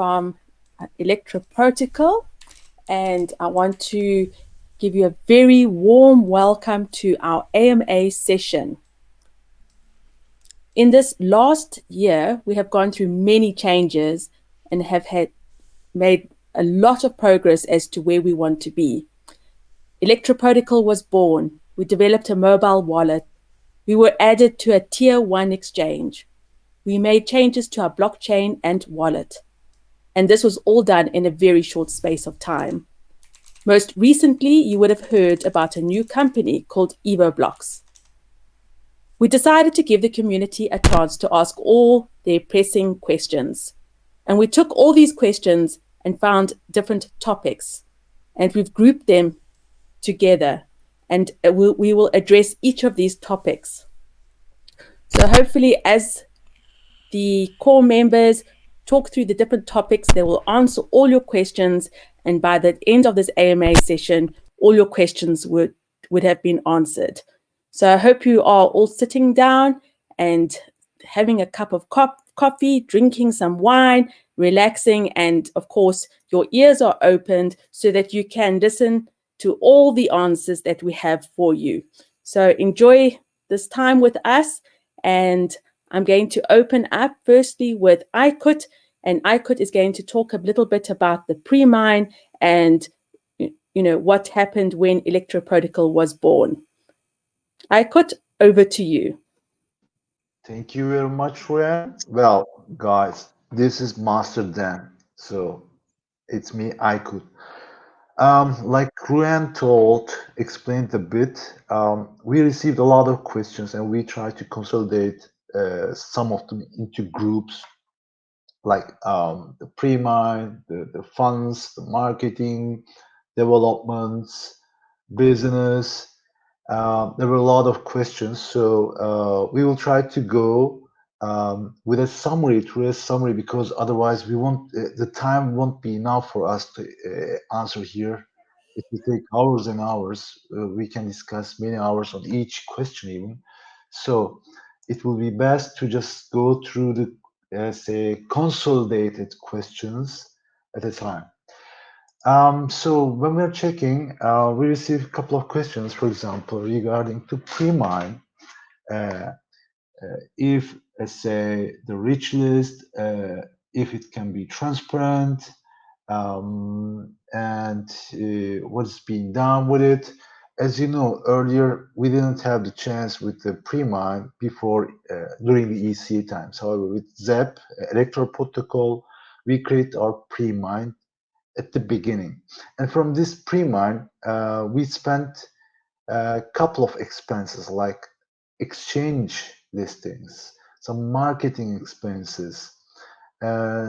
from Electropay, and I want to give you a very warm welcome to our AMA session. In this last year, we have gone through many changes and have made a lot of progress as to where we want to be. Electropay was born. We developed a mobile wallet. We were added to a tier 1 exchange. We made changes to our blockchain and wallet. And this was all done in a very short space of time. Most recently, you would have heard about a new company called EvoBlocks. We decided to give the community a chance to ask all their pressing questions. And we took all these questions and found different topics. And we've grouped them together. And we will address each of these topics. So hopefully, as the core members talk through the different topics, they will answer all your questions. And by the end of this AMA session, all your questions would have been answered. So I hope you are all sitting down and having a cup of coffee, drinking some wine, relaxing, and of course, your ears are opened so that you can listen to all the answers that we have for you. So enjoy this time with us, and I'm going to open up firstly with Aykut, and Aykut is going to talk a little bit about the pre-mine and what happened when Electropay was born. Aykut, over to you. Thank you very much, Ryan. Well, guys, this is Master Dan. So it's me, Aykut. Like Ryan explained a bit, we received a lot of questions and we tried to consolidate some of them into groups like the pre-mine, the funds, the marketing, developments, business. There were a lot of questions, so we will try to go with a summary, through a summary, because otherwise we won't. The time won't be enough for us to answer here. It will take hours and hours. We can discuss many hours on each question, even. So it will be best to just go through the, say, consolidated questions at a time. So when we're checking, we received a couple of questions, for example, regarding to pre-mine. Uh, if, let's say, the rich list, if it can be transparent, and what's being done with it. As you know, earlier we didn't have the chance with the pre-mine before during the ECA times. However, with ZEP, Electro Protocol, we create our pre-mine at the beginning. And from this pre-mine, we spent a couple of expenses like exchange listings, some marketing expenses,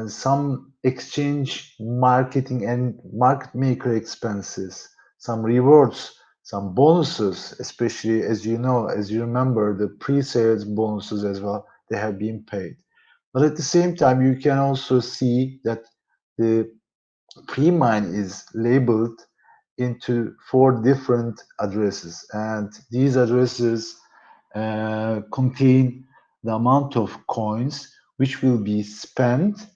some exchange marketing and market maker expenses, some rewards, some bonuses, especially as you know, as you remember, the pre-sales bonuses as well, they have been paid. But at the same time, you can also see that the pre-mine is labeled into 4 different addresses, and these addresses contain the amount of coins which will be spent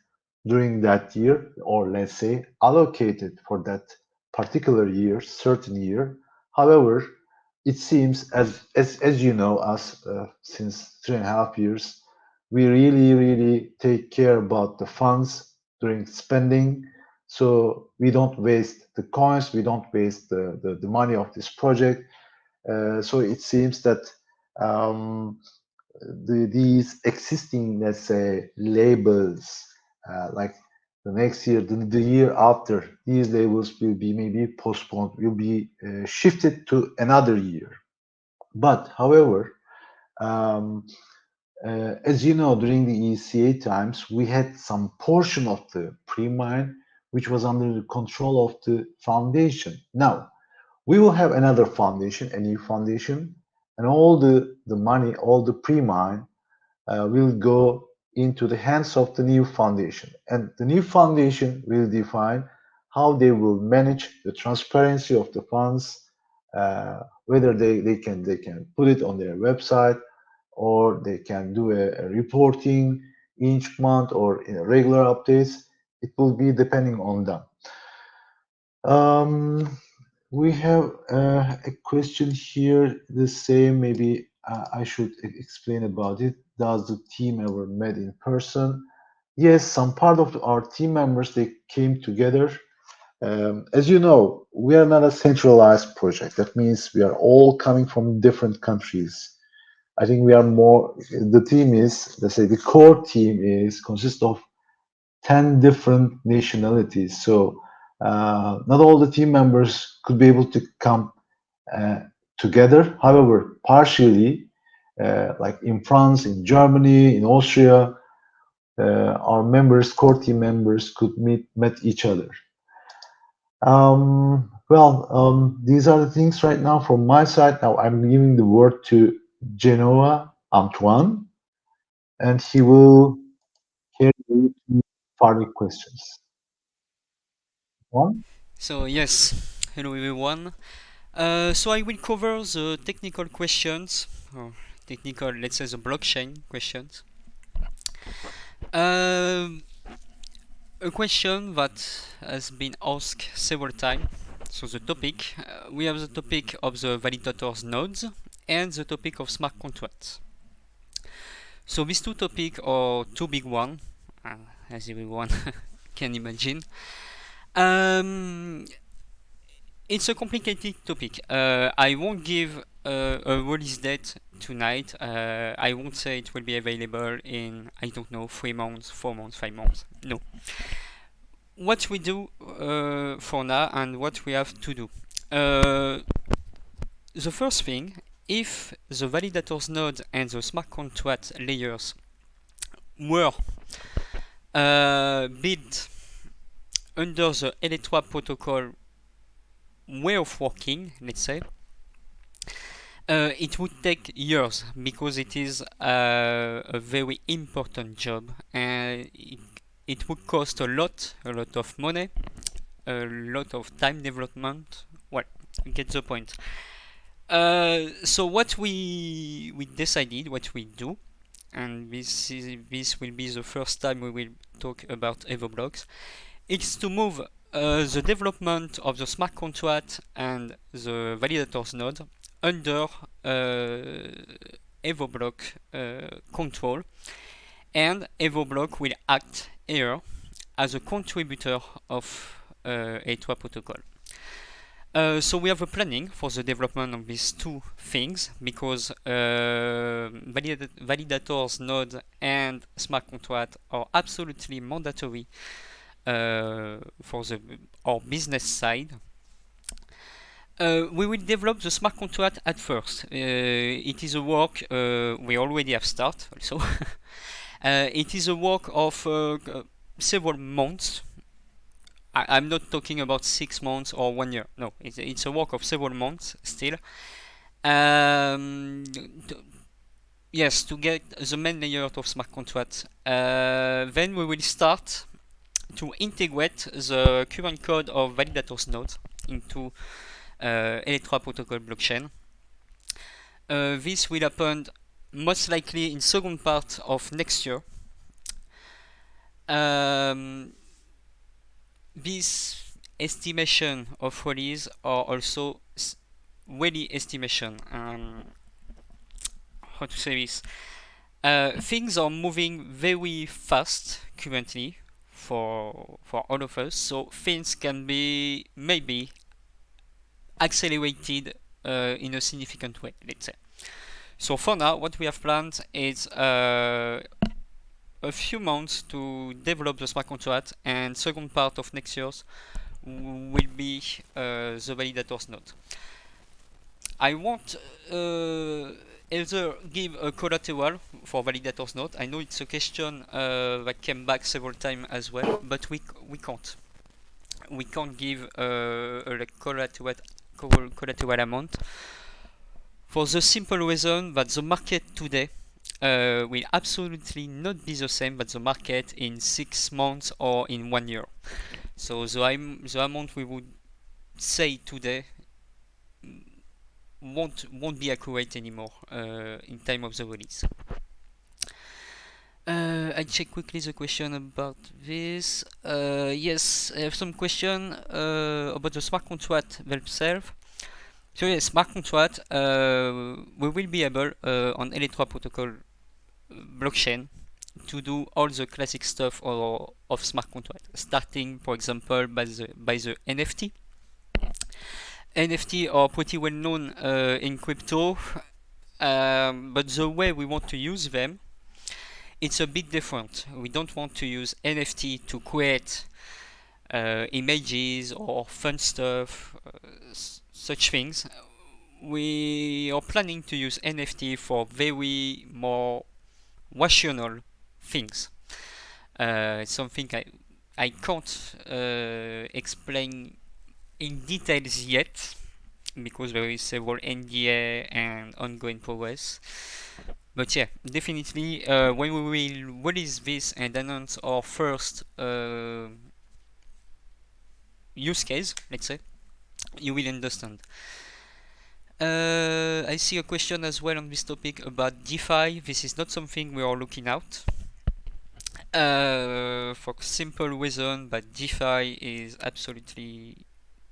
during that year, or let's say allocated for that particular year, certain year. However, it seems as you know us since 3.5 years, we really take care about the funds during spending, so we don't waste the coins, we don't waste the money of this project. So it seems that um, these existing, let's say, labels, like the next year, the year after, these labels will be maybe postponed, will be shifted to another year. But however, um, as you know, during the ECA times, we had some portion of the pre-mine which was under the control of the foundation. Now, we will have another foundation, a new foundation, and all the money, all the pre-mine will go into the hands of the new foundation. And the new foundation will define how they will manage the transparency of the funds, whether they can put it on their website, or they can do a reporting each month or in a regular updates. it will be depending on them. Um, we have a question here, the same, maybe I should explain about it. Does the team ever met in person? Yes, some part of our team members, they came together. As you know, we are not a centralized project. That means we are all coming from different countries. I think we are more, the team is, let's say the core team is consists of 10 different nationalities. So not all the team members could be able to come uh, together. However, partially, like in France, in Germany, in Austria, our members, core team members, could met each other. These are the things right now from my side. Now I'm giving the word to Genoa Antoine, and he will carry you to further questions. One. So yes, hello everyone. So I will cover the technical questions, or technical, let's say the blockchain questions. Um a question that has been asked several times. So the topic, we have the topic of the validators nodes and the topic of smart contracts. So these two topics are two big ones, as everyone can imagine. Um, It's a complicated topic. I won't give a release date tonight. I won't say it will be available in, I don't know, 3 months, 4 months, 5 months. No. What we do for now and what we have to do. The first thing, if the validators node and the smart contract layers were built under the Electra protocol way of working, let's say, it would take years because it is a very important job, and it would cost a lot of money, a lot of time development. Well, you get the point. So what we decided, what we do, and this will be the first time we will talk about EvoBlocks, is to move the development of the smart contract and the validators node under EvoBlock control, and EvoBlock will act here as a contributor of A2A protocol. So we have a planning for the development of these two things because validators node and smart contract are absolutely mandatory for our business side. We will develop the smart contract at first. It is a work we already have started also. It is a work of several months. I'm not talking about 6 months or 1 year. No, it's a work of several months still. Um, yes, to get the main layer of smart contract. Then we will start to integrate the current code of validators nodes into Electra protocol blockchain. This will happen most likely in second part of next year. This estimation of release are also really estimation. How to say this? Things are moving very fast currently for all of us, so things can be maybe accelerated in a significant way, let's say. So for now, what we have planned is a few months to develop the smart contract, and second part of next year's will be the validators node. I won't either give a collateral for validators node. I know it's a question that came back several times as well, but we can't. We can't give a collateral amount for the simple reason that the market today will absolutely not be the same as the market in 6 months or in 1 year. So the amount we would say today won't be accurate anymore in time of the release. I check quickly the question about this. Yes, I have some question about the smart contract themselves. So yes, smart contract, we will be able on Electra protocol blockchain to do all the classic stuff of smart contract, starting, for example, by the NFT. NFT are pretty well known in crypto, but the way we want to use them, it's a bit different. We don't want to use NFT to create images or fun stuff, such things. We are planning to use NFT for very more rational things. It's something I can't explain in details yet because there is several NDA and ongoing progress. But yeah, definitely when we will release this and announce our first use case, let's say, you will understand. I see a question as well on this topic about DeFi. This is not something we are looking out. For simple reason, but DeFi is absolutely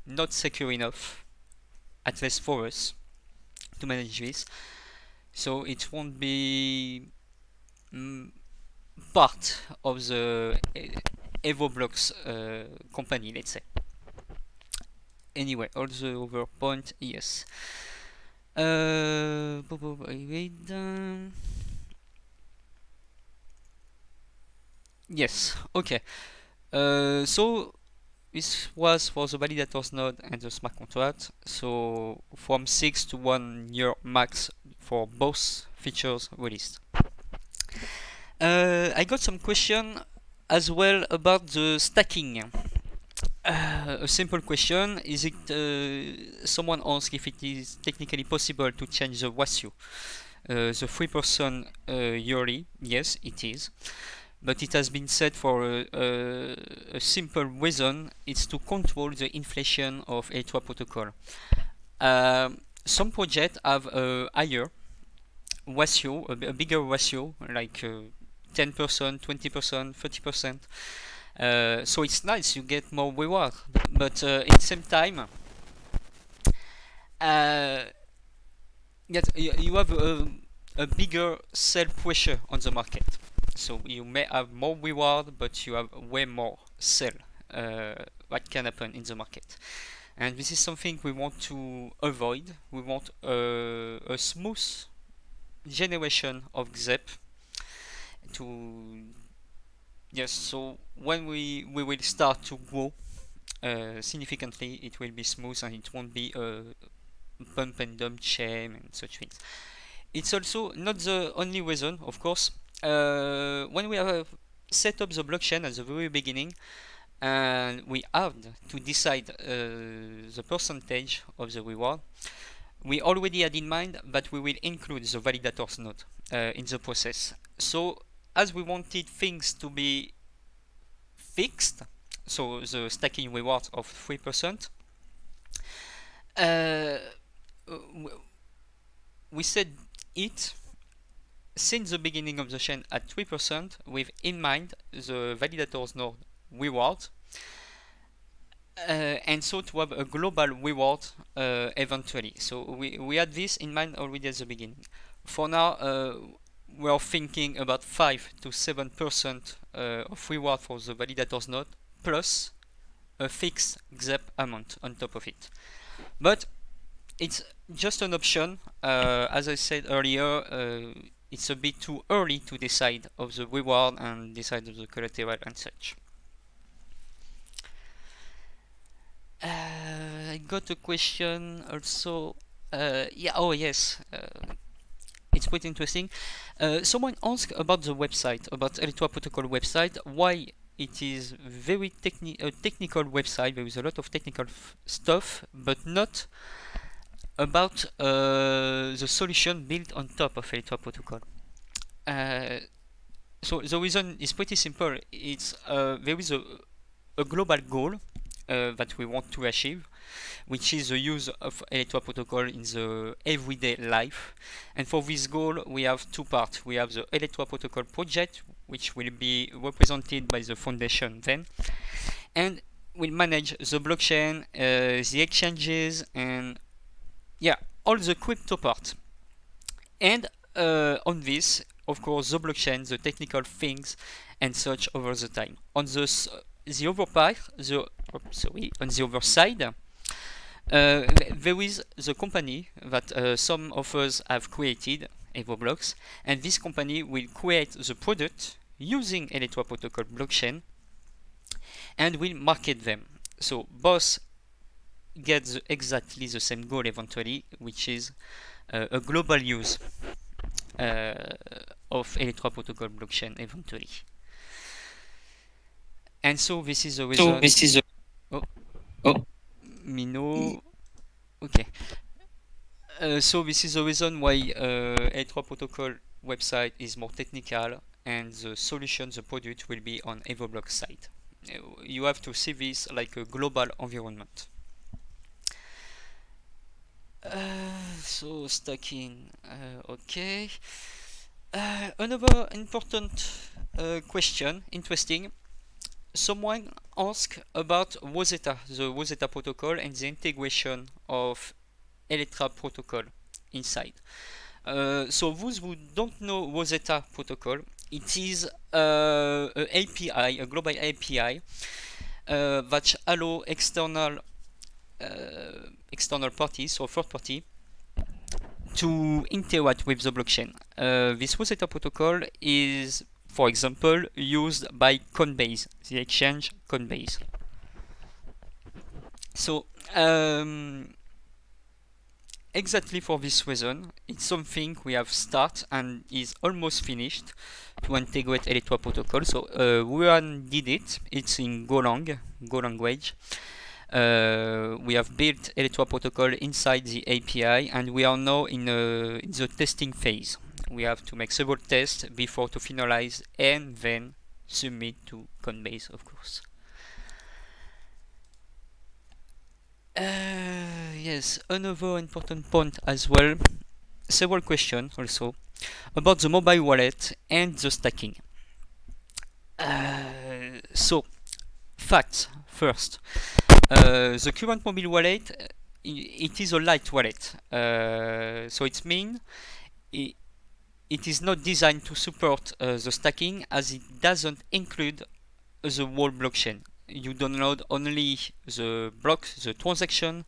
not secure enough, at least for us, to manage this. So it won't be part of the EvoBlocks company, let's say. Anyway, all the other point, yes. Yes, okay. So this was for the validators node and the smart contract. So from 6 to 1 year max for both features released. I got some question as well about the stacking. A simple question: is it? Someone asked if it is technically possible to change the ratio, the 3% yearly. Yes, it is, but it has been said for a simple reason: it's to control the inflation of Electra protocol. Some projects have a higher ratio, a bigger ratio, like 10%, 20%, 30%. So it's nice, you get more reward, but at the same time, yet you have a bigger sell pressure on the market. So you may have more reward, but you have way more sell. What can happen in the market, and this is something we want to avoid. We want a smooth generation of XEP to yes. So when we will start to grow significantly, it will be smooth and it won't be a bump and dump chain and such things. It's also not the only reason, of course. When we have set up the blockchain at the very beginning, and we have to decide the percentage of the reward, we already had in mind that we will include the validators node in the process. So as we wanted things to be fixed, so the stacking reward of 3%, we set it since the beginning of the chain at 3% with in mind the validators node reward, and so to have a global reward eventually. So we had this in mind already at the beginning. For now, we are thinking about 5 to 7% of reward for the validators node plus a fixed XEP amount on top of it. But it's just an option. As I said earlier, it's a bit too early to decide of the reward and decide of the collateral and such. I got a question also. Yeah, oh yes, it's quite interesting. Someone asked about the website, about Electra Protocol website, why it is very technical website. There is a lot of technical stuff, but not about the solution built on top of Electra Protocol. So the reason is pretty simple. It's there is a global goal that we want to achieve, which is the use of Electra protocol in the everyday life. And for this goal, we have two parts. We have the Electra protocol project, which will be represented by the foundation then, and will manage the blockchain, the exchanges, and yeah, all the crypto part. And on this, of course, the blockchain, the technical things, and such over the time. On the other part, on the other side, there is the company that some of us have created, EvoBlocks, and this company will create the product using Electropay protocol blockchain and will market them. So both get exactly the same goal eventually, which is a global use of Electropay protocol blockchain eventually. And so this is the reason. Oh, Mino. Okay. So this is the reason why Electropay protocol website is more technical, and the solution, the product, will be on EvoBlock site. You have to see this like a global environment. So stacking, okay. Another important question, interesting. Someone asked about Rosetta, the Rosetta protocol, and the integration of Electra protocol inside. So those who don't know Rosetta protocol, it is a API, a global API that allow external parties, so third party, to interact with the blockchain. This Rosetta protocol is, for example, used by Coinbase, the exchange Coinbase. So exactly for this reason, it's something we have started and is almost finished to integrate Electropay protocol. So Wuhan did it. It's in Golang, Go language. We have built Electropay protocol inside the API, and we are now in the testing phase. We have to make several tests before to finalize and then submit to Coinbase, of course. Yes, another important point as well, several questions also, about the mobile wallet and the stacking. So, facts first. The current mobile wallet, it is a light wallet. So it means it is not designed to support the stacking, as it doesn't include the whole blockchain. You download only the blocks, the transactions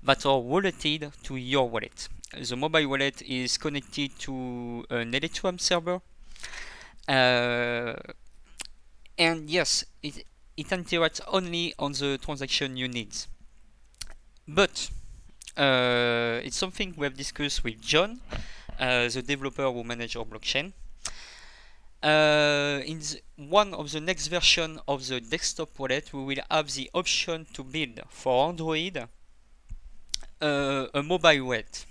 that are related to your wallet. The mobile wallet is connected to an Electrum server, and yes, it interacts only on the transaction you need. But it's something we have discussed with John, the developer who manages our blockchain. In one of the next version of the desktop wallet, we will have the option to build for Android a mobile wallet.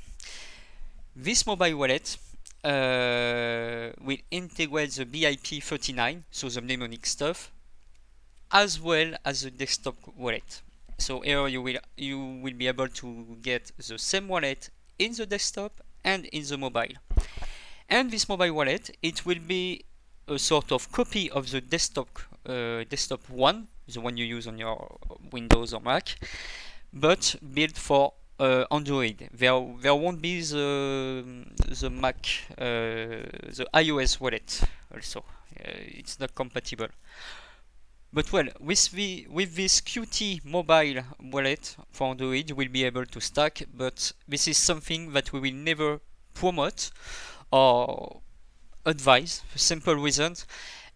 This mobile wallet will integrate the BIP39, so the mnemonic stuff, as well as the desktop wallet. So here you will be able to get the same wallet in the desktop and in the mobile. And this mobile wallet, it will be a sort of copy of the desktop one, the one you use on your Windows or Mac, but built for Android. There won't be the Mac, the iOS wallet also. It's not compatible. But well, with this Qt mobile wallet for Android, we'll be able to stack, but this is something that we will never promote or advise for simple reasons.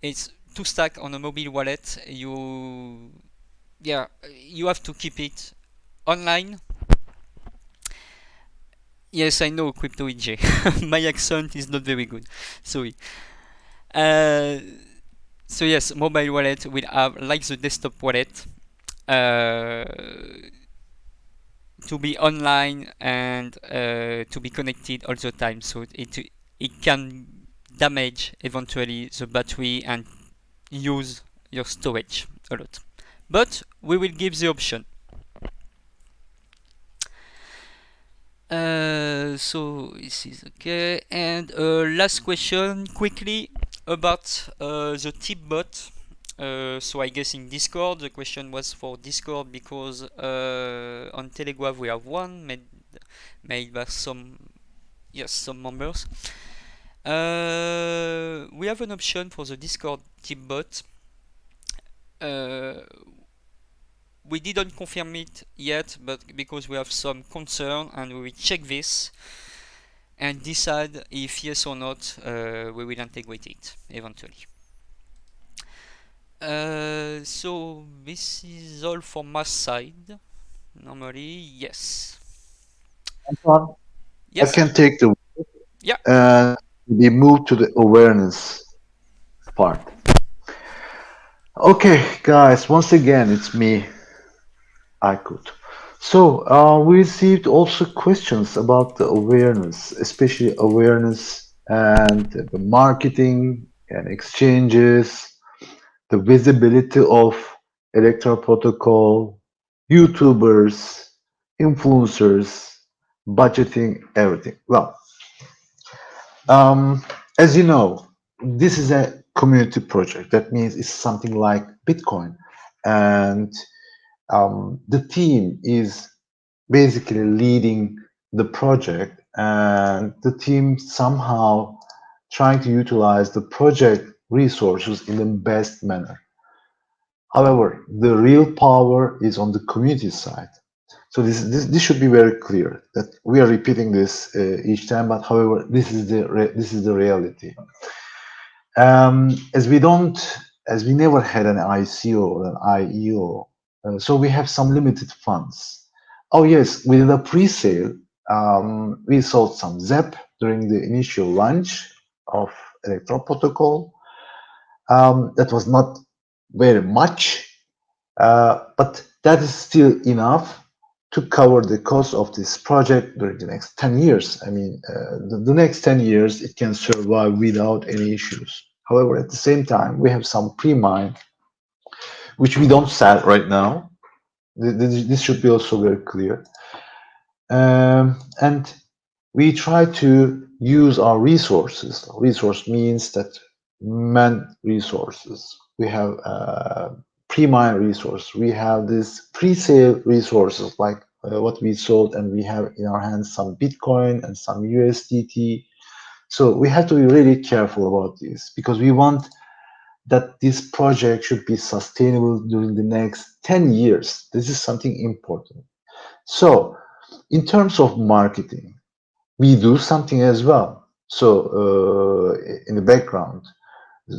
It's to stack on a mobile wallet, you have to keep it online. Yes, I know, Crypto EJ. My accent is not very good. Sorry. So yes, mobile wallet will have, like the desktop wallet, to be online and to be connected all the time. So it can damage eventually the battery and use your storage a lot. But we will give the option. So this is okay. And last question quickly. About the tip bot, so I guess in Discord, the question was for Discord because on Telegraph we have one made by some members. We have an option for the Discord tip bot. Uh, we didn't confirm it yet, but because we have some concern and we will check this and decide if yes or not we will integrate it eventually. So this is all from my side. Normally, yes. Antoine, I Yes. can take the Yeah. and we move to the awareness part. Okay, guys, once again, it's me, I could. So, we received also questions about the awareness, especially awareness and the marketing and exchanges, the visibility of electoral protocol, YouTubers, influencers, budgeting, everything. Well, as you know, this is a community project. That means it's something like Bitcoin. And the team is basically leading the project, and the team somehow trying to utilize the project resources in the best manner. However, the real power is on the community side. So this should be very clear that we are repeating this each time, but however, this is the reality. As we don't, as we never had an ICO or an IEO, so we have some limited funds. Oh yes, with the pre-sale, we sold some ZEP during the initial launch of Electro Protocol. That was not very much, but that is still enough to cover the cost of this project during the next 10 years. I mean, the next 10 years, it can survive without any issues. However, at the same time, we have some pre-mine, which we don't sell right now. This should be also very clear. And we try to use our resources. Resource means that man resources. We have pre-mine resource. We have this pre-sale resources like what we sold, and we have in our hands some Bitcoin and some USDT. So we have to be really careful about this because we want that this project should be sustainable during the next 10 years. This is something important. So in terms of marketing, we do something as well. So in the background,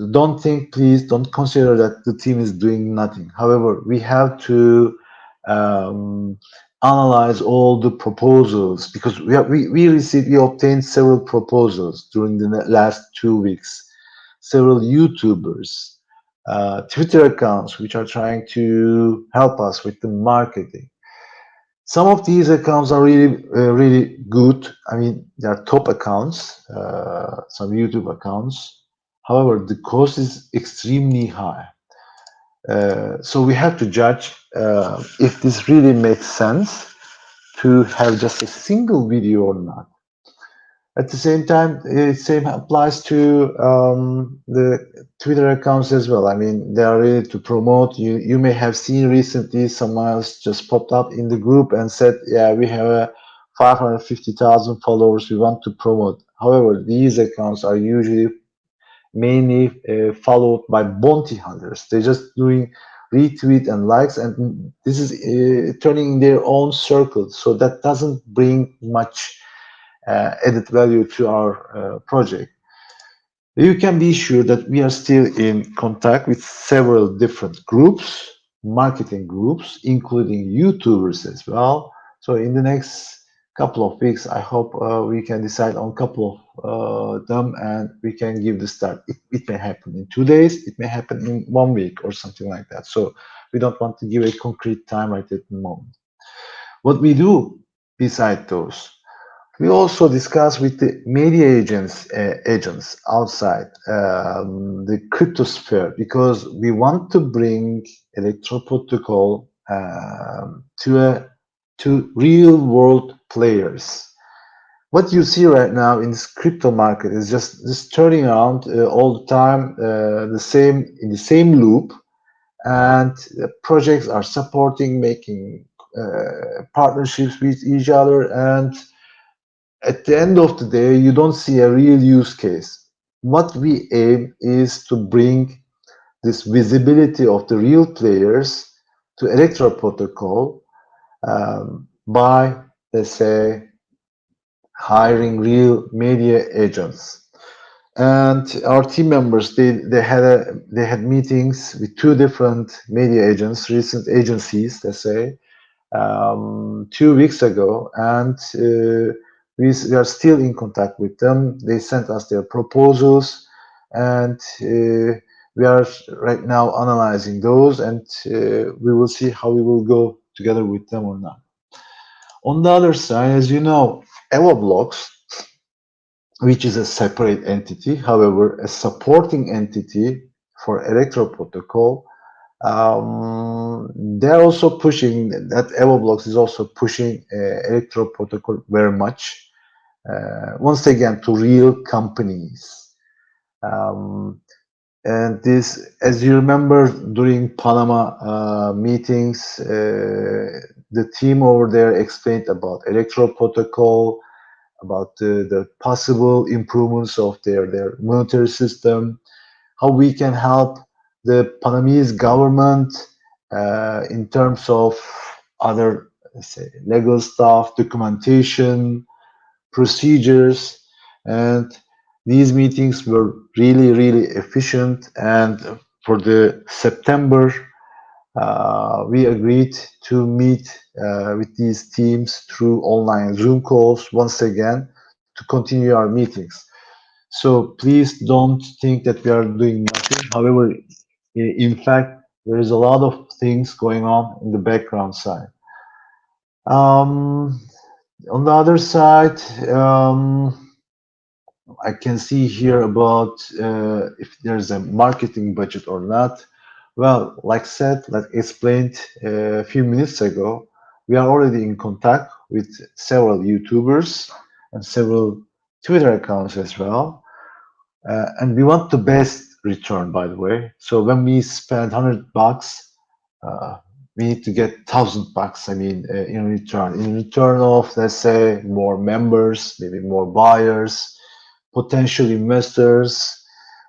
don't think, please don't consider that the team is doing nothing. However, we have to um, analyze all the proposals because we obtained several proposals during the last 2 weeks. Several YouTubers, Twitter accounts which are trying to help us with the marketing. Some of these accounts are really good. I mean, they are top accounts, some YouTube accounts. However, the cost is extremely high. So we have to judge if this really makes sense to have just a single video or not. At the same time, it same applies to the Twitter accounts as well. I mean, they are ready to promote. You may have seen recently someone else just popped up in the group and said, "Yeah, we have 550,000 followers. We want to promote." However, these accounts are usually mainly followed by bounty hunters. They're just doing retweet and likes, and this is turning in their own circle. So that doesn't bring much added value to our project. You can be sure that we are still in contact with several different groups, marketing groups, including YouTubers as well. So in the next couple of weeks, I hope we can decide on a couple of them and we can give the start. It may happen in 2 days, it may happen in 1 week or something like that. So we don't want to give a concrete time right at the moment. What we do beside those, we also discuss with the media agents outside the cryptosphere because we want to bring Electro Protocol to real world players. what you see right now in this crypto market is just turning around all the time, the same in the same loop, and projects are supporting, making partnerships with each other, and at the end of the day, you don't see a real use case. What we aim is to bring this visibility of the real players to Electro Protocol by, let's say, hiring real media agents. And our team members, they had meetings with two different media agents, recent agencies, let's say, 2 weeks ago, and we are still in contact with them. They sent us their proposals, and we are right now analyzing those, and we will see how we will go together with them or not. On the other side, as you know, EvoBlocks, which is a separate entity, however, a supporting entity for Electro Protocol, they're also pushing that EvoBlocks is also pushing Electro Protocol very much. Once again, to real companies. And this, as you remember, during Panama meetings, the team over there explained about Electro Protocol, about the possible improvements of their monetary system, how we can help the Panamese government in terms of other, let's say, legal stuff, documentation, procedures, and these meetings were really, really efficient. And for the September, we agreed to meet with these teams through online Zoom calls once again to continue our meetings. So please don't think that we are doing nothing. However, in fact, there is a lot of things going on in the background side. Um, on the other side, I can see here about if there's a marketing budget or not. Well, like said, like explained a few minutes ago, we are already in contact with several YouTubers and several Twitter accounts as well. And we want the best return, by the way. So when we spend $100, uh, we need to get $1,000. I mean, in return. In return of, let's say, more members, maybe more buyers, potential investors,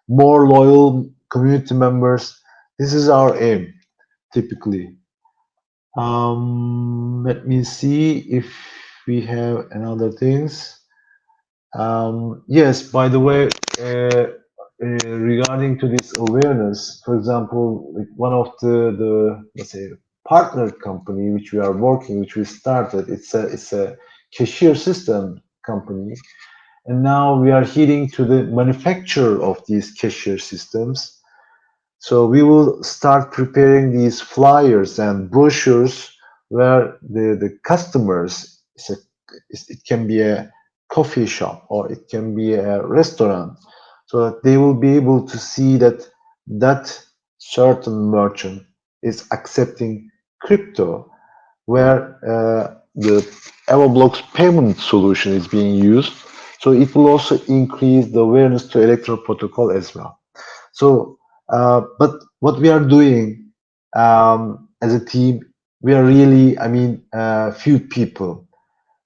more loyal community members. This is our aim, typically. Let me see if we have another things. Yes, by the way, regarding to this awareness, for example, like one of the let's say partner company which we are working, which we started, it's a cashier system company, and now we are heading to the manufacturer of these cashier systems. So we will start preparing these flyers and brochures where the customers, it can be a coffee shop or it can be a restaurant, so that they will be able to see that that certain merchant is accepting crypto, where the Everblocks payment solution is being used. So it will also increase the awareness to Electro Protocol as well. So, but what we are doing as a team, we are really, I mean, few people.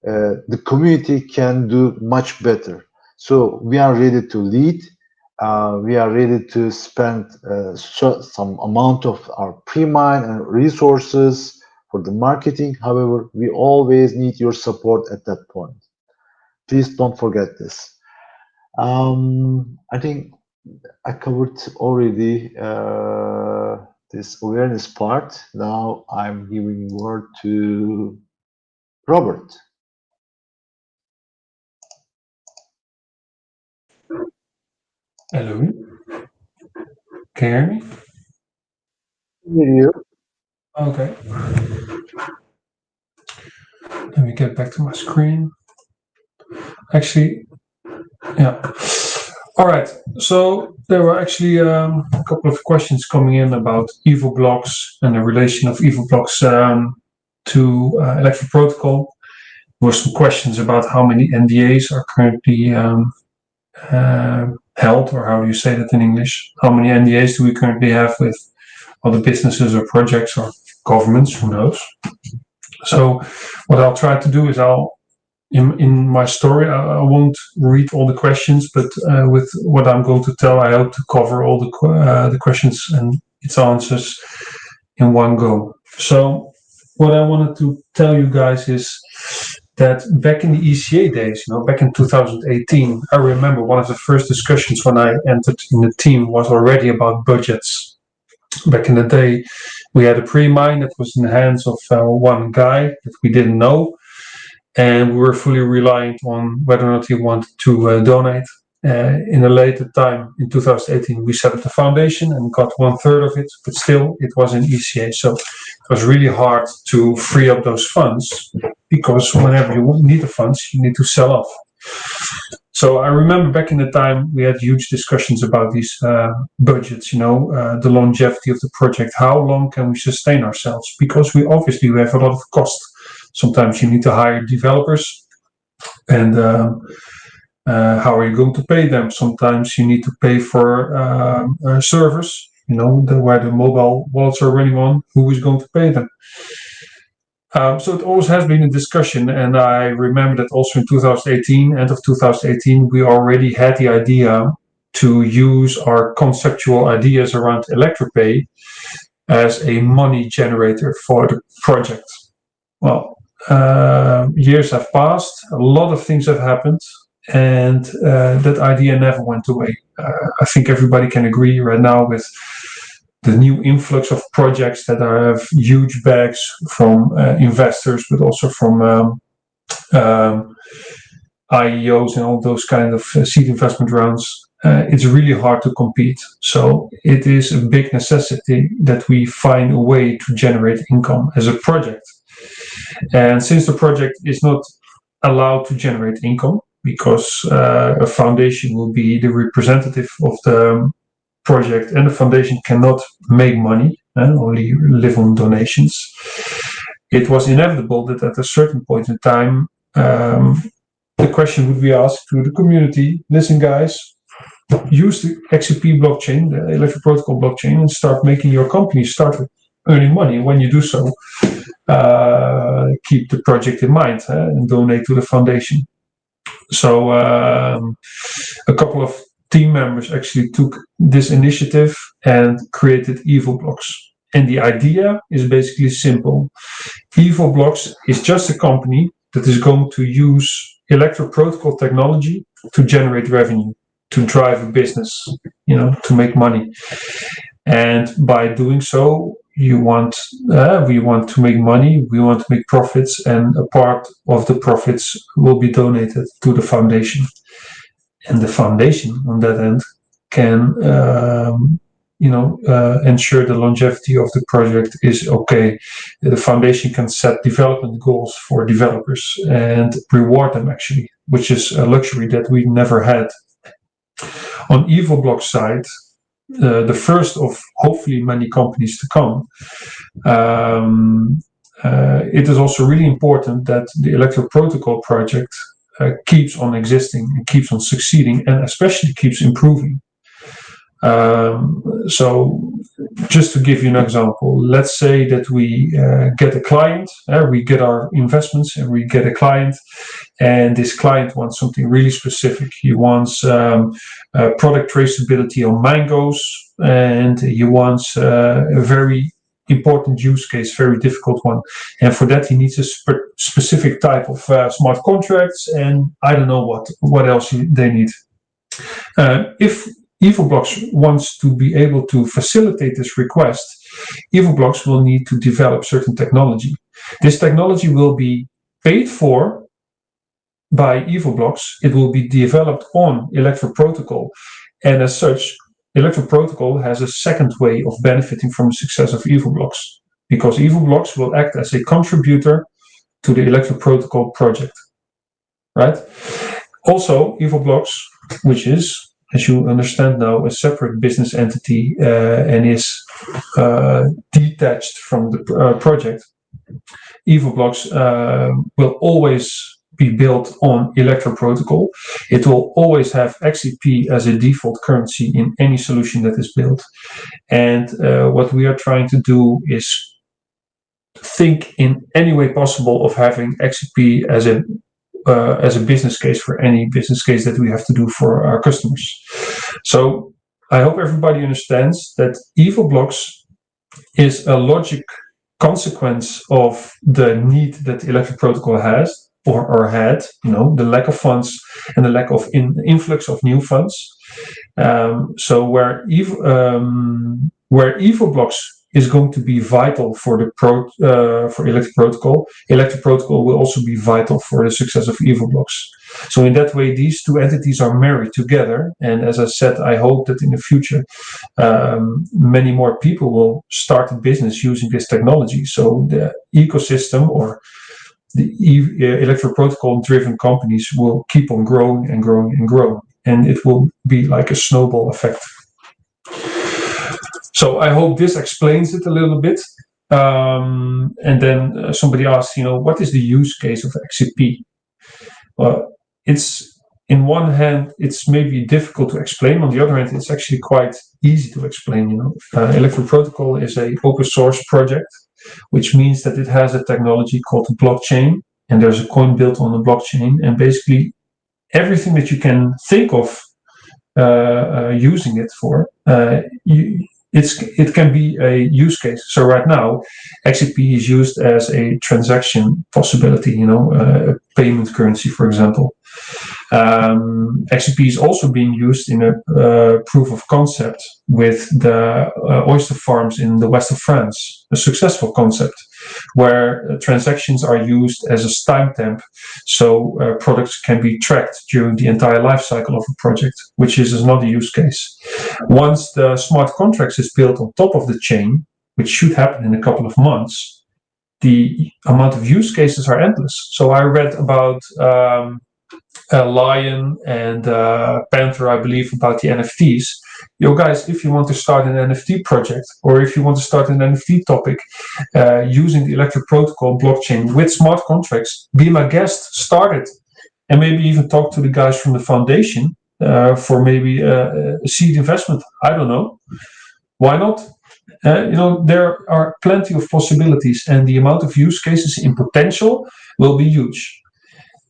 The community can do much better. So we are ready to lead. We are ready to spend some amount of our pre-mine and resources for the marketing. However, we always need your support at that point. Please don't forget this. I think I covered already this awareness part. Now I'm giving word to Robert. Hello, can you hear me? Hear you. Okay, let me get back to my screen. Actually, yeah. All right, so there were actually a couple of questions coming in about evil blocks and the relation of evil blocks to Electro Protocol. were some questions about how many NDAs are currently held, or how do you say that in English? How many NDAs do we currently have with other businesses or projects or governments? Who knows? So what I'll try to do is in my story, I won't read all the questions, but with what I'm going to tell, I hope to cover all the questions and its answers in one go. So what I wanted to tell you guys is that back in the ECA days, back in 2018, I remember one of the first discussions when I entered in the team was already about budgets. Back in the day, we had a pre-mine that was in the hands of one guy that we didn't know, and we were fully reliant on whether or not he wanted to donate. In a later time, in 2018, we set up the foundation and got 1/3 of it, but still it was in ECA. So it was really hard to free up those funds, because whenever you need the funds, you need to sell off. So I remember back in the time we had huge discussions about these budgets, the longevity of the project. How long can we sustain ourselves? Because we obviously have a lot of cost. Sometimes you need to hire developers, and how are you going to pay them? Sometimes you need to pay for servers, where the mobile wallets are running on. Who is going to pay them? So it always has been a discussion, and I remember that also in 2018, end of 2018, we already had the idea to use our conceptual ideas around Electropay as a money generator for the project. Well, years have passed, a lot of things have happened, and that idea never went away. I think everybody can agree right now with the new influx of projects that have huge bags from investors, but also from IEOs and all those kind of seed investment rounds. It's really hard to compete. So it is a big necessity that we find a way to generate income as a project. And since the project is not allowed to generate income, because a foundation will be the representative of the project, and the foundation cannot make money and only live on donations, it was inevitable that at a certain point in time, the question would be asked to the community: listen, guys, use the XCP blockchain, the Electro Protocol blockchain, and start making your company start earning money. And when you do so, keep the project in mind and donate to the foundation. So a couple of team members actually took this initiative and created EvoBlocks. And the idea is basically simple. EvoBlocks is just a company that is going to use Electro Protocol technology to generate revenue, to drive a business, to make money. And by doing so, we want to make money, we want to make profits, and a part of the profits will be donated to the foundation. And the foundation on that end can ensure the longevity of the project is okay. The foundation can set development goals for developers and reward them, actually, which is a luxury that we never had. On EvoBlock side, the first of hopefully many companies to come, it is also really important that the Electro Protocol project keeps on existing and keeps on succeeding, and especially keeps improving. So just to give you an example, let's say that we get a client, we get our investments and we get a client, and this client wants something really specific. He wants product traceability on mangoes, and he wants a very important use case, very difficult one. And for that, he needs a specific type of smart contracts, and I don't know what else they need. If EvoBlocks wants to be able to facilitate this request, EvoBlocks will need to develop certain technology. This technology will be paid for by EvoBlocks. It will be developed on Electro Protocol, and as such, Electro Protocol has a second way of benefiting from the success of EvoBlocks, because EvoBlocks will act as a contributor to the Electro Protocol project, right? Also, EvoBlocks, which is, as you understand now, a separate business entity and is detached from the project. EvoBlocks will always be built on Electro protocol. It will always have XCP as a default currency in any solution that is built. And what we are trying to do is think in any way possible of having XCP as a business case for any business case that we have to do for our customers. So I hope everybody understands that EvoBlocks is a logic consequence of the need that Electro protocol has or had, the lack of funds and the lack of influx of new funds. So where EvoBlocks is going to be vital for for Electro protocol, Electro protocol will also be vital for the success of EvoBlocks. So in that way, these two entities are married together. And as I said, I hope that in the future, many more people will start a business using this technology. So the ecosystem or the Electro protocol driven companies will keep on growing and growing and growing. And it will be like a snowball effect. So I hope this explains it a little bit. And then somebody asked, what is the use case of XCP? Well, in one hand, it's maybe difficult to explain. On the other hand, it's actually quite easy to explain. Electro protocol is an open source project, which means that it has a technology called the blockchain, and there's a coin built on the blockchain, and basically everything that you can think of using it for, it can be a use case. So right now, XCP is used as a transaction possibility, a payment currency, for example. XCP is also being used in a proof of concept with the oyster farms in the west of France, a successful concept where transactions are used as a timestamp, so products can be tracked during the entire life cycle of a project, which is another use case. Once the smart contracts is built on top of the chain, which should happen in a couple of months, the amount of use cases are endless. So I read about Lion and Panther, I believe, about the NFTs. Guys, if you want to start an NFT project or if you want to start an NFT topic using the Electro protocol blockchain with smart contracts, be my guest, start it. And maybe even talk to the guys from the foundation for maybe a seed investment. I don't know. Why not? There are plenty of possibilities, and the amount of use cases in potential will be huge.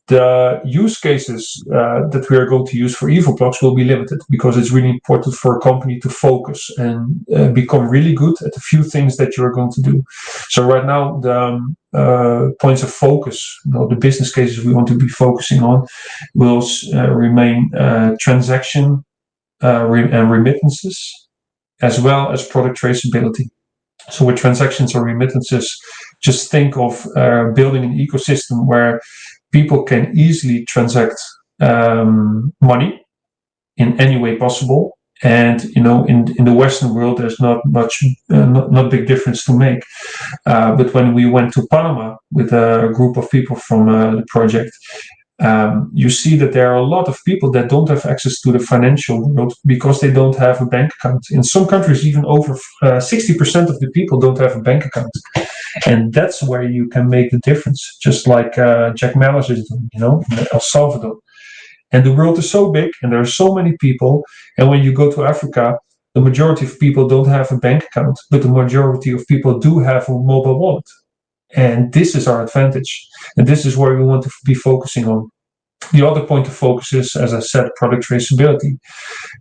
The use cases that we are going to use for EvoBlocks will be limited because it's really important for a company to focus and become really good at a few things that you're going to do. So right now, the points of focus, the business cases we want to be focusing on will remain transaction and remittances, as well as product traceability. So with transactions or remittances, just think of building an ecosystem where people can easily transact money in any way possible. And, in the Western world, there's not much, not big difference to make. But when we went to Panama with a group of people from the project, you see that there are a lot of people that don't have access to the financial world because they don't have a bank account. In some countries, even over 60% of the people don't have a bank account. And that's where you can make the difference, just like Jack Mallers is doing, in El Salvador. And the world is so big, and there are so many people. And when you go to Africa, the majority of people don't have a bank account, but the majority of people do have a mobile wallet. And this is our advantage. And this is where we want to be focusing on. The other point of focus is, as I said, product traceability.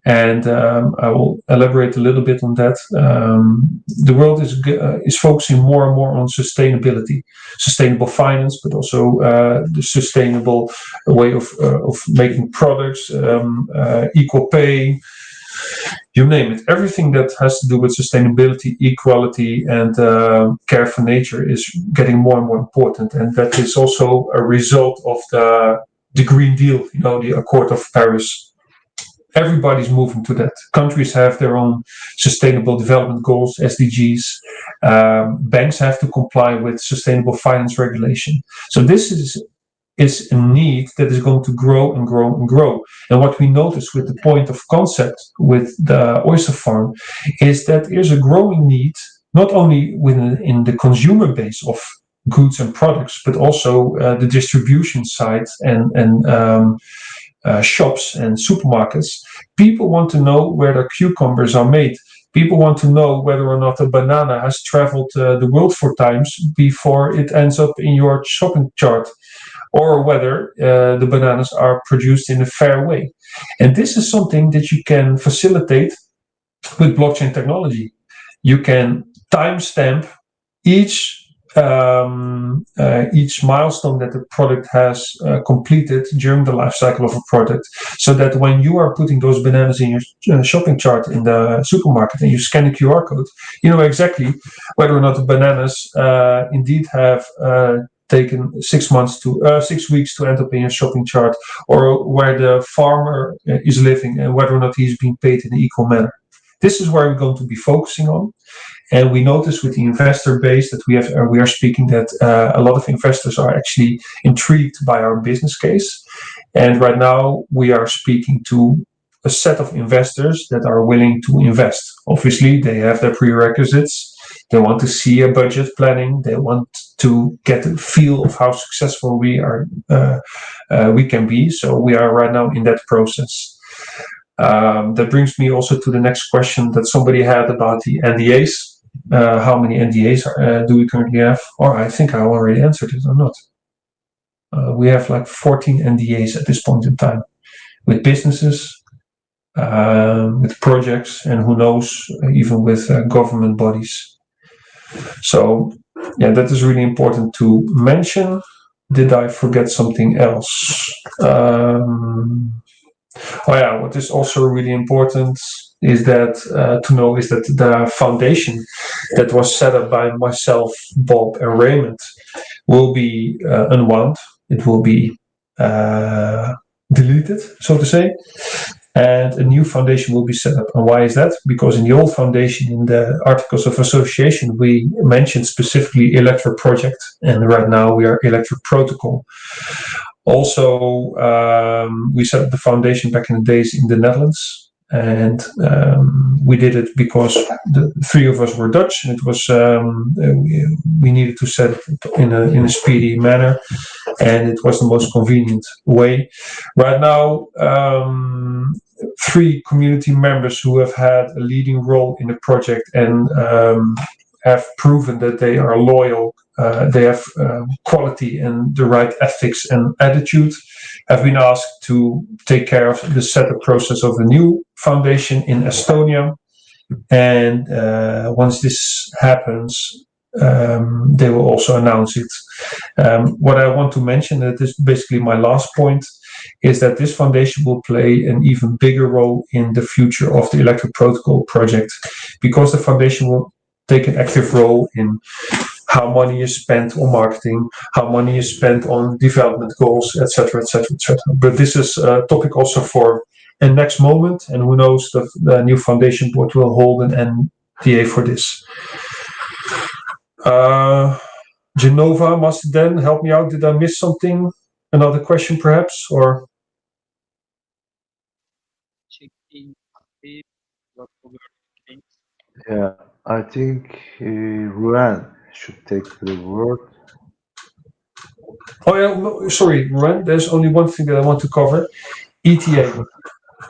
And I will elaborate a little bit on that. The world is focusing more and more on sustainability, sustainable finance, but also the sustainable way of making products, equal pay, you name it. Everything that has to do with sustainability, equality, and care for nature is getting more and more important. And that is also a result of the Green Deal, the Accord of Paris. Everybody's moving to that. Countries have their own sustainable development goals, SDGs. Banks have to comply with sustainable finance regulation. So this is a need that is going to grow and grow and grow. And what we notice with the point of concept with the oyster farm is that there's a growing need, not only in the consumer base of goods and products, but also the distribution side and shops and supermarkets. People want to know where their cucumbers are made. People want to know whether or not a banana has traveled the world 4 times before it ends up in your shopping chart, or whether the bananas are produced in a fair way. And this is something that you can facilitate with blockchain technology. You can timestamp each each milestone that the product has completed during the life cycle of a product, so that when you are putting those bananas in your shopping chart in the supermarket and you scan a QR code, you know exactly whether or not the bananas indeed have taken 6 weeks to end up in your shopping chart, or where the farmer is living and whether or not he's being paid in an equal manner. This is where we're going to be focusing on. And we notice with the investor base that we are speaking that a lot of investors are actually intrigued by our business case. And right now we are speaking to a set of investors that are willing to invest. Obviously, they have their prerequisites. They want to see a budget planning. They want to get a feel of how successful we can be. So we are right now in that process. That brings me also to the next question that somebody had about the NDAs. How many NDAs do we currently have? Or I think I already answered it or not. We have like 14 NDAs at this point in time with businesses, with projects, and who knows, even with government bodies. So, yeah, that is really important to mention. Did I forget something else? What is also really important is that to know is that the foundation that was set up by myself, Bob, and Raymond will be unwound. It will be deleted, so to say, and a new foundation will be set up. And why is that? Because in the old foundation, in the Articles of Association, we mentioned specifically Electro Project, and right now we are Electro Protocol. Also, we set up the foundation back in the days in the Netherlands, and we did it because the three of us were Dutch, and it was we needed to set it in a speedy manner, and it was the most convenient way. Right now, 3 community members who have had a leading role in the project and have proven that they are loyal, they have quality and the right ethics and attitude, have been asked to take care of the setup process of the new foundation in Estonia. And once this happens, they will also announce it. What I want to mention, that is basically my last point, is that this foundation will play an even bigger role in the future of the Electro Protocol project, because the foundation will take an active role in how money is spent on marketing, how money is spent on development goals, etc., etc., etc. But this is a topic also for a next moment, and who knows, the new foundation board will hold an NDA for this. Genova, must then help me out. Did I miss something? Another question, perhaps, or? Yeah, I think Ruan should take the word. Oh yeah, no, sorry, Ruan. There's only one thing that I want to cover. ETA.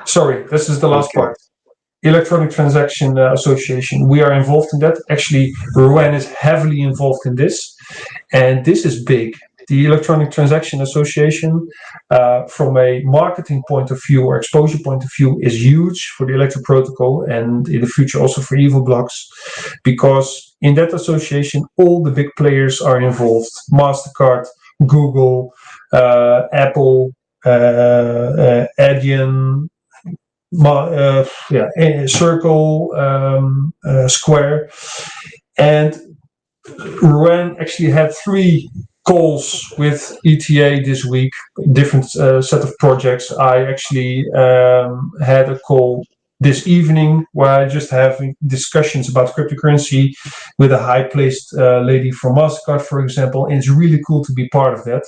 Sorry, this is the last part. Electronic Transaction Association. We are involved in that. Actually, Ruan is heavily involved in this, and this is big. The Electronic Transaction Association, from a marketing point of view or exposure point of view, is huge for the Electro Protocol, and in the future also for Evil Blocks, because in that association all the big players are involved: MasterCard, Google, Apple, Adyen, Circle, Square, and Ruan actually had 3 calls with ETA this week, different set of projects. I actually had a call this evening where I just have discussions about cryptocurrency with a high-placed lady from MasterCard, for example, and it's really cool to be part of that.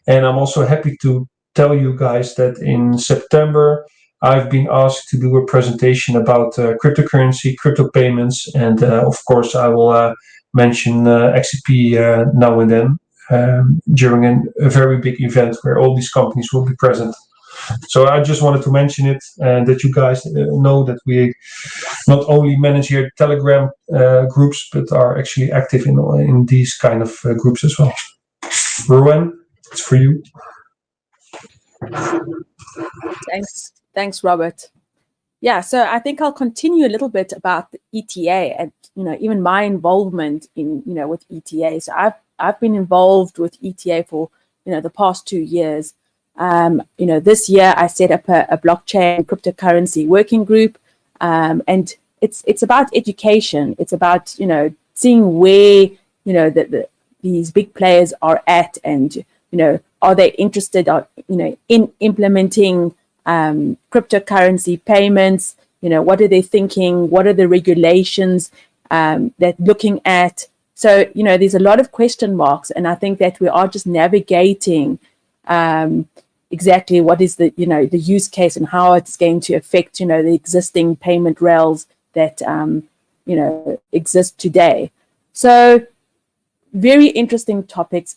And I'm also happy to tell you guys that in September I've been asked to do a presentation about cryptocurrency, crypto payments, and of course I will mention XCP now and then during a very big event where all these companies will be present. So I just wanted to mention it, that you guys know that we not only manage here Telegram groups, but are actually active in these kind of groups as well. Rowan, it's for you. Thanks, Robert. Yeah, so I think I'll continue a little bit about the ETA and even my involvement in with ETA. So I've been involved with ETA for the past 2 years. This year I set up a blockchain cryptocurrency working group, and it's about education. It's about seeing where these big players are at, and are they interested in implementing cryptocurrency payments? What are they thinking? What are the regulations that looking at? So there's a lot of question marks, and I think that we are just navigating exactly what is the the use case and how it's going to affect the existing payment rails that exist today. So very interesting topics.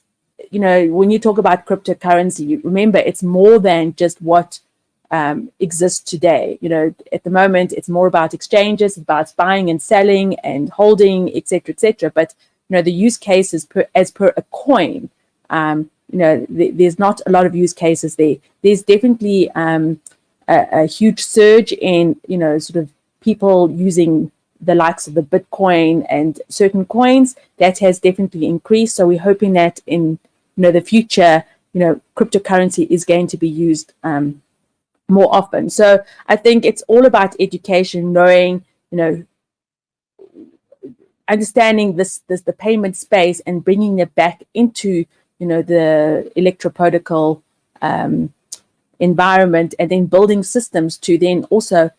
When you talk about cryptocurrency, remember it's more than just what exists today. At the moment it's more about exchanges, about buying and selling and holding, etc., etc. But the use cases as per a coin, there's not a lot of use cases there. There's definitely a huge surge in sort of people using the likes of the Bitcoin and certain coins. That has definitely increased. So we're hoping that in the future, cryptocurrency is going to be used more often. So I think it's all about education, knowing, understanding the payment space and bringing it back into the electroprotocol environment, and then building systems to then also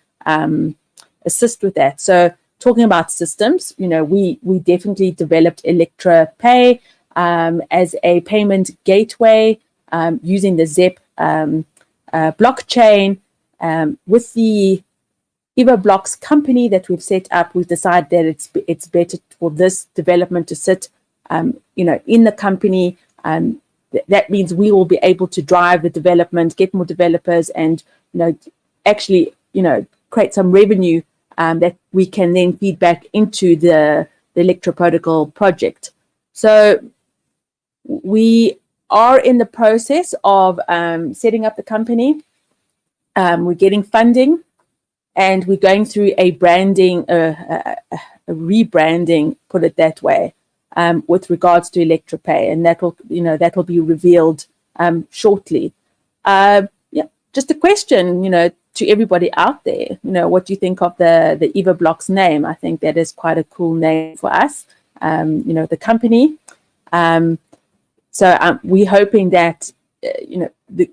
assist with that. So talking about systems, we definitely developed Electropay as a payment gateway using the ZEP blockchain. With the EvoBlocks company that we've set up, we've decided that it's better for this development to sit in the company. That means we will be able to drive the development, get more developers, and actually create some revenue that we can then feed back into the Electroprotocol project. So we are in the process of setting up the company. We're getting funding, and we're going through a branding, a rebranding, put it that way, with regards to Electropay, and that will be revealed shortly. Just a question, to everybody out there, what do you think of the EvoBlocks name? I think that is quite a cool name for us, the company. So we're hoping that the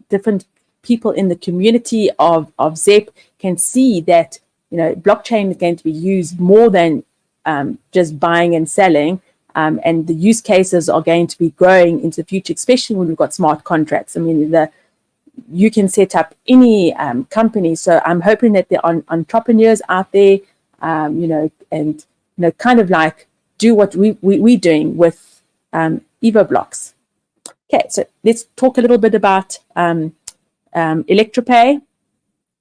different people in the community of ZEP can see that blockchain is going to be used more than just buying and selling, and the use cases are going to be growing into the future, especially when we've got smart contracts. I mean, you can set up any company. So I'm hoping that there are entrepreneurs out there, and kind of like do what we're doing with EvoBlocks. Okay, so let's talk a little bit about Electropay.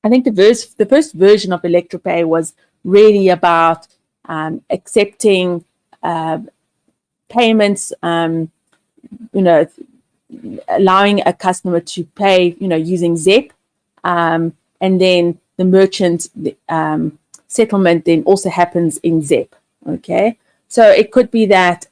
I think the first version of Electropay was really about accepting payments, allowing a customer to pay, using ZEP, and then the merchant settlement then also happens in ZEP. Okay, so it could be that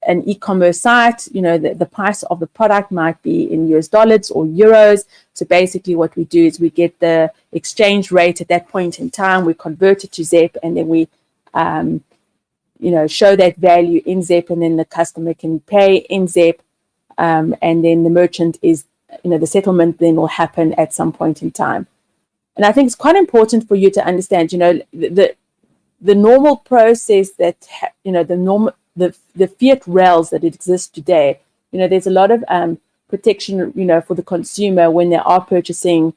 an e-commerce site, the price of the product might be in US dollars or euros. So basically what we do is we get the exchange rate at that point in time, we convert it to ZEP, and then we show that value in ZEP, and then the customer can pay in ZEP, and then the merchant is, the settlement then will happen at some point in time. And I think it's quite important for you to understand, the normal process that, the fiat rails that exist today, there's a lot of protection, for the consumer when they are purchasing,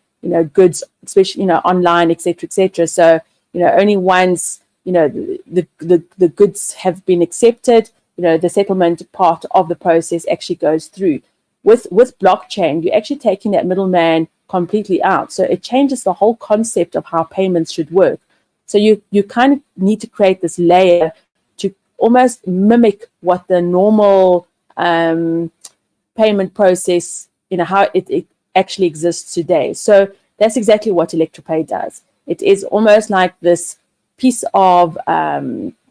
goods, especially, online, etc., etc. So, only once, the goods have been accepted, the settlement part of the process actually goes through. With blockchain, you're actually taking that middleman completely out. So it changes the whole concept of how payments should work. So you kind of need to create this layer to almost mimic what the normal payment process, how it actually exists today. So that's exactly what Electropay does. It is almost like this piece of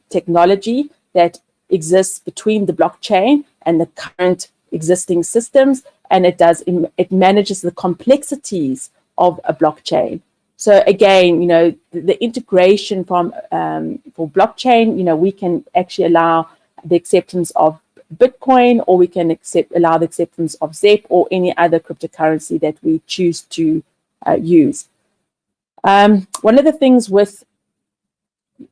technology that exists between the blockchain and the current existing systems, and it manages the complexities of a blockchain. So again, the integration for blockchain, we can actually allow the acceptance of Bitcoin, or we can allow the acceptance of ZEP or any other cryptocurrency that we choose to use. One of the things with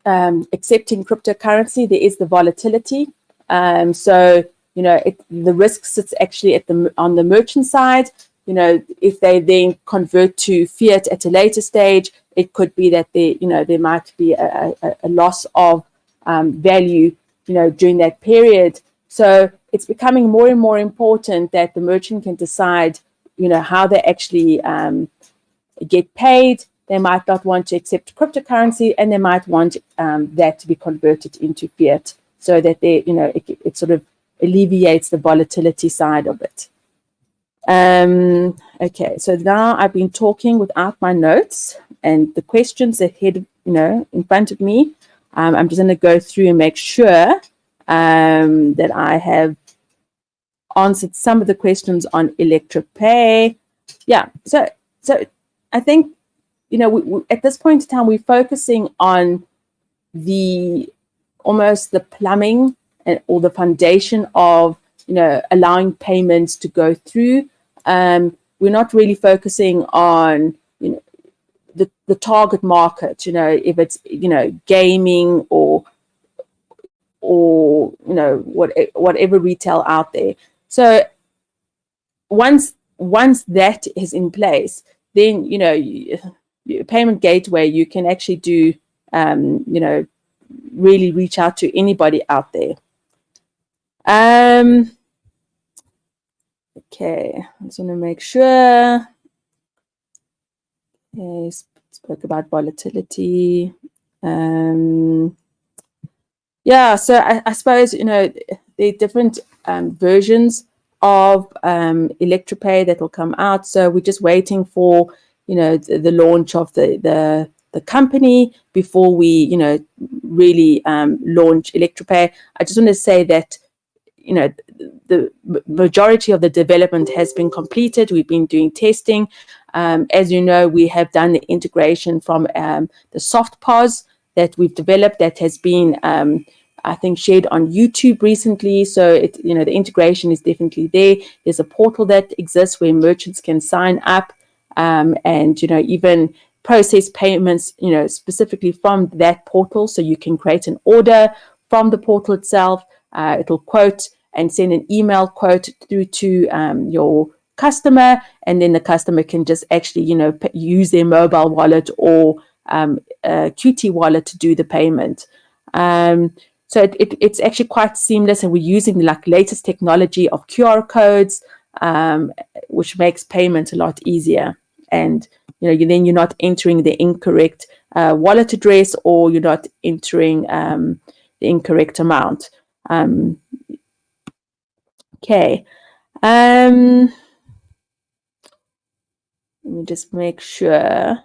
accepting cryptocurrency, there is the volatility. So the risk sits actually on the merchant side. If they then convert to fiat at a later stage, it could be that there might be a loss of value, during that period. So it's becoming more and more important that the merchant can decide, how they actually get paid. They might not want to accept cryptocurrency, and they might want that to be converted into fiat, so that it sort of alleviates the volatility side of it. Okay, so now I've been talking without my notes and the questions ahead, in front of me. I'm just going to go through and make sure that I have answered some of the questions on Electropay. Yeah, so I think, we, at this point in time, we're focusing on almost the plumbing or the foundation of, allowing payments to go through. We're not really focusing on, the target market, if it's, gaming or whatever retail out there. So once that is in place, then, payment gateway, you can actually do, really reach out to anybody out there. Okay, I just want to make sure. Okay, spoke about volatility. Yeah, so I suppose, there are different versions of Electropay that will come out. So we're just waiting for, the launch of the company before we, really launch Electropay. I just want to say that, the majority of the development has been completed. We've been doing testing. As you know, we have done the integration from the soft POS that we've developed that has been, I think, shared on YouTube recently. So the integration is definitely there. There's a portal that exists where merchants can sign up and, even process payments, specifically from that portal. So you can create an order from the portal itself. It'll quote and send an email quote through to your customer, and then the customer can just actually, use their mobile wallet or QT wallet to do the payment. So it's actually quite seamless, and we're using the latest technology of QR codes, which makes payment a lot easier. And then you're not entering the incorrect wallet address, or you're not entering the incorrect amount. Okay. Let me just make sure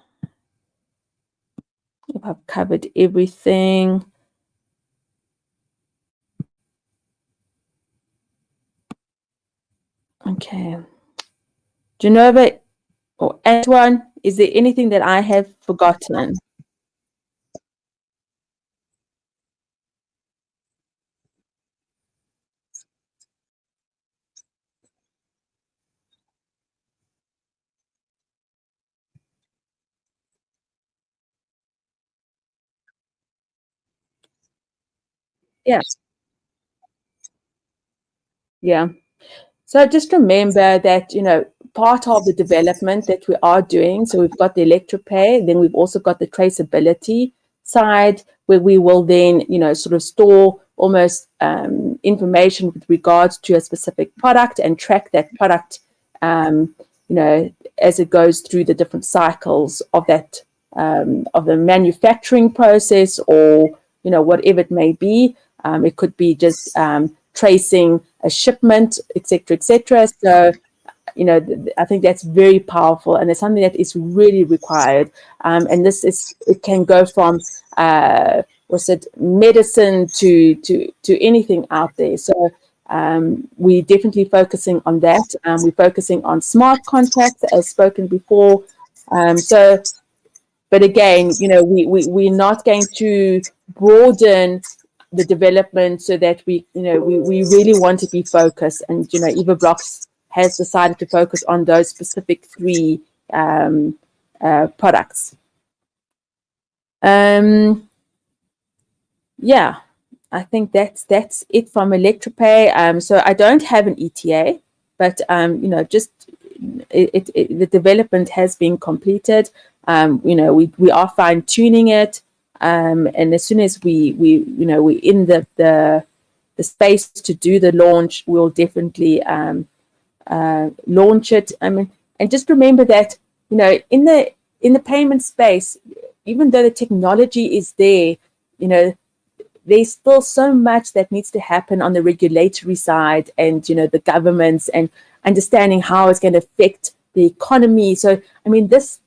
if I've covered everything. Okay. Genova or Antoine, is there anything that I have forgotten? Yes. Yeah. So just remember that, part of the development that we are doing, so we've got the Electropay, then we've also got the traceability side, where we will then, sort of store almost information with regards to a specific product and track that product, as it goes through the different cycles of that, of the manufacturing process, or, whatever it may be. It could be just tracing a shipment, etc., etc. So, I think that's very powerful, and it's something that is really required. And it can go from medicine to anything out there. So we're definitely focusing on that. We're focusing on smart contracts, as spoken before. But again, we're not going to broaden the development so that we really want to be focused. And, EvoBlocks has decided to focus on those specific 3 products. Yeah, I think that's it from Electropay. So I don't have an ETA, but just the development has been completed. We are fine tuning it, and as soon as we're in the space to do the launch, we'll definitely launch it. And just remember that in the payment space, even though the technology is there, there's still so much that needs to happen on the regulatory side, and the governments, and understanding how it's going to affect the economy. So this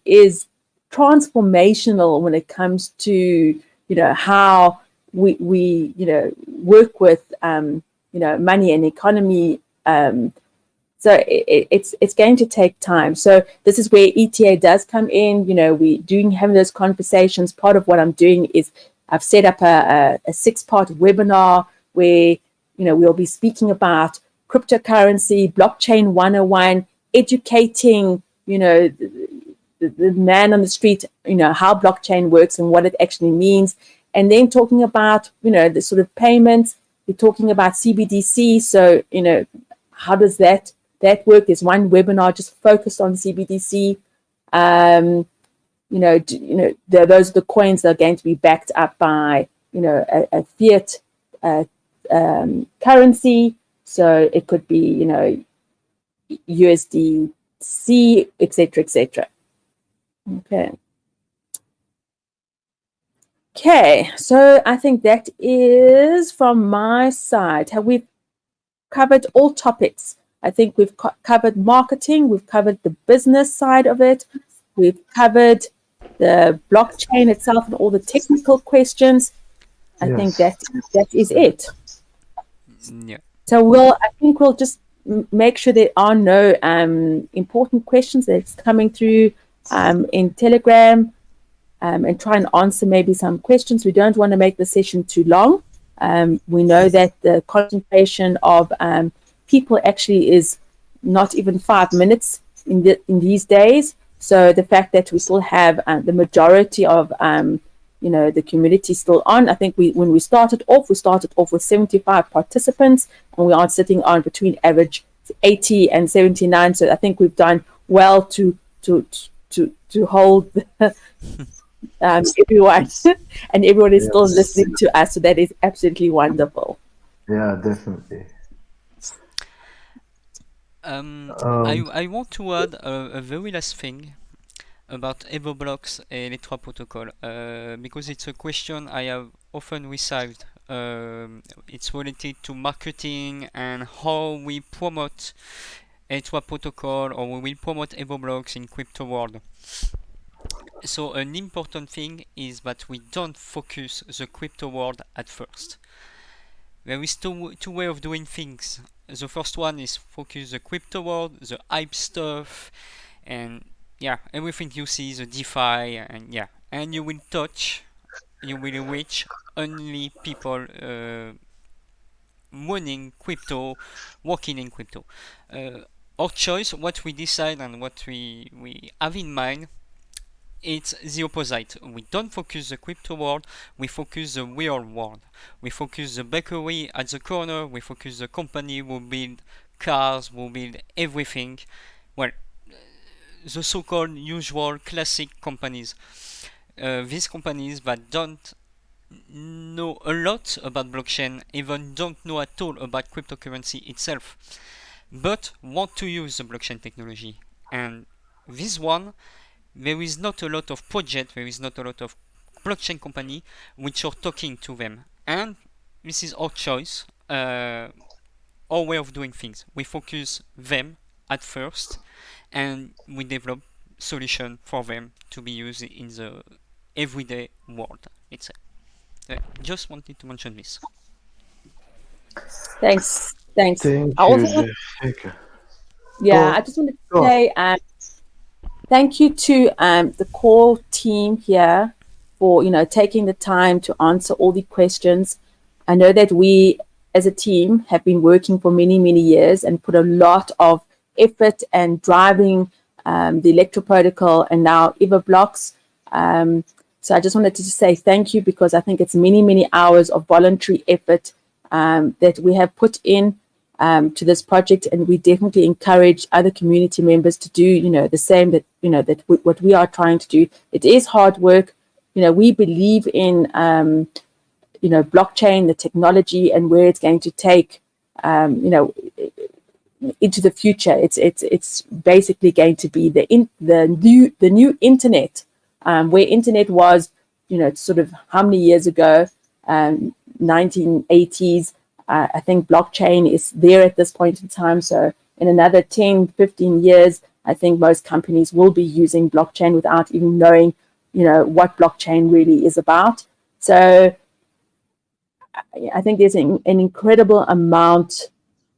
is transformational when it comes to how we work with money and economy. So it's going to take time. So this is where ETA does come in. We having those conversations. Part of what I'm doing is I've set up a 6-part webinar where we'll be speaking about cryptocurrency, blockchain 101, educating the man on the street, how blockchain works and what it actually means, and then talking about the sort of payments. We're talking about CBDC. So how does that work? There's one webinar just focused on CBDC. Those are the coins that are going to be backed up by a fiat currency. So it could be USDC, etc., etc. Okay, so I think that is from my side. Have we covered all topics? I think we've covered marketing, we've covered the business side of it, we've covered the blockchain itself and all the technical questions. I think that is it. Yeah. So I think we'll just make sure there are no important questions that's coming through in Telegram, and try and answer maybe some questions. We don't want to make the session too long. We know that the concentration of people actually is not even 5 minutes in these days. So the fact that we still have the majority of the community still on. I think when we started off with 75 participants, and we are sitting on between average 80 and 79. So I think we've done well to hold everyone, and everyone is still listening to us. So that is absolutely wonderful. Yeah, definitely. I want to add a very last thing about EvoBlocks Electro protocol, because it's a question I have often received. It's related to marketing and how we promote Electro protocol, or we will promote EvoBlocks in crypto world. So an important thing is that we don't focus the crypto world at first. There is two ways of doing things. The first one is focus the crypto world, the hype stuff, and everything you see, the DeFi, and you will reach only people owning crypto, working in crypto. Our choice, what we decide and what we have in mind, it's the opposite. We don't focus the crypto world, we focus the real world. We focus the bakery at the corner, we focus the company who build cars, who build everything. Well, the so-called usual classic companies. these companies that don't know a lot about blockchain, even don't know at all about cryptocurrency itself, but want to use the blockchain technology. And this one, there is not a lot of project, there is not a lot of blockchain company which are talking to them. And this is our choice, our way of doing things. We focus them at first, and we develop solution for them to be used in the everyday world. It's just wanted to mention this. Thanks. Thanks. Thank I you, also Jeff. Thank you. yeah, I just wanted to Go on. say thank you to the core team here for taking the time to answer all the questions. I know that we as a team have been working for many years and put a lot of effort and driving the Electro Protocol and now Everblocks. So I just wanted to say thank you, because I think it's many hours of voluntary effort that we have put in to this project, and we definitely encourage other community members to do the same, that what we are trying to do. It is hard work. We believe in blockchain, the technology, and where it's going to take into the future. It's basically going to be the new internet, where internet was sort of how many years ago, 1980s. I think blockchain is there at this point in time. So in another 10-15 years, I think most companies will be using blockchain without even knowing what blockchain really is about. So I think there's an incredible amount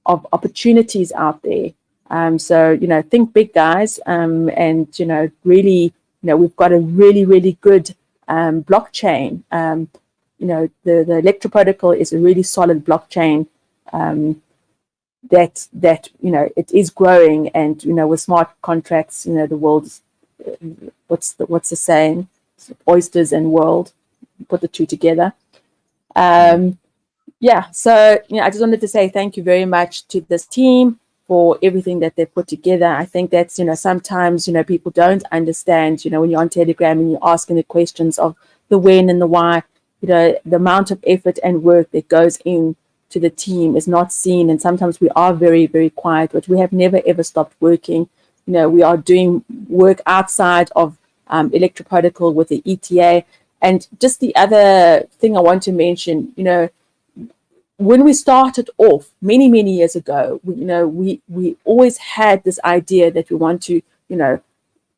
of opportunities out there. So think big, guys, and really, we've got a really good blockchain. The Electro Protocol is a really solid blockchain that it is growing, and with smart contracts, the world's what's the saying? Oysters and world. Put the two together. Yeah, so I just wanted to say thank you very much to this team for everything that they put together. I think that's sometimes people don't understand when you're on Telegram and you're asking the questions of the when and the why. The amount of effort and work that goes in to the team is not seen, and sometimes we are very quiet, but we have never ever stopped working. We are doing work outside of Electro Protocol with the ETA. And just the other thing I want to mention, when we started off many years ago, we always had this idea that we want to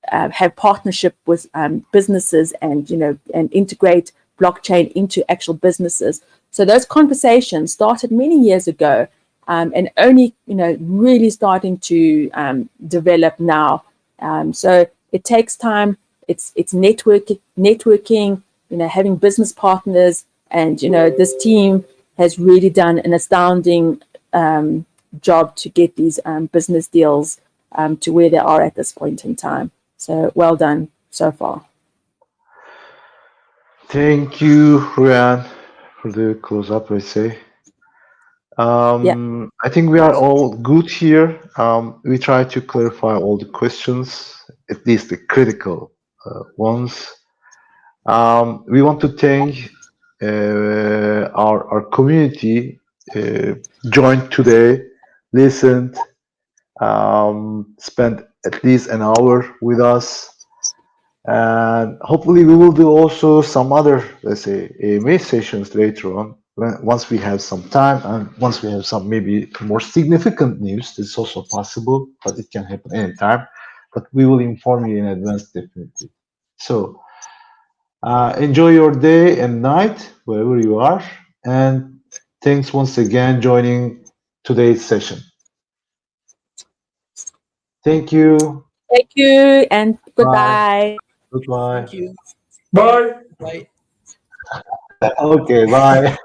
have partnership with businesses and and integrate blockchain into actual businesses. So those conversations started many years ago, and only really starting to develop now. So it takes time. It's networking, having business partners, and this team has really done an astounding job to get these business deals to where they are at this point in time. So well done so far. Thank you, Ryan, for the close-up, I say. I think we are all good here. We try to clarify all the questions, at least the critical ones. We want to thank our community joined today, listened, spent at least an hour with us. And hopefully we will do also some other, let's say, AMA sessions later on, once we have some time and once we have some maybe more significant news. This is also possible, but it can happen anytime. But we will inform you in advance, definitely. So enjoy your day and night, wherever you are. And thanks once again joining today's session. Thank you. Thank you, and goodbye. Goodbye. Thank you. Bye. Bye. Okay, bye.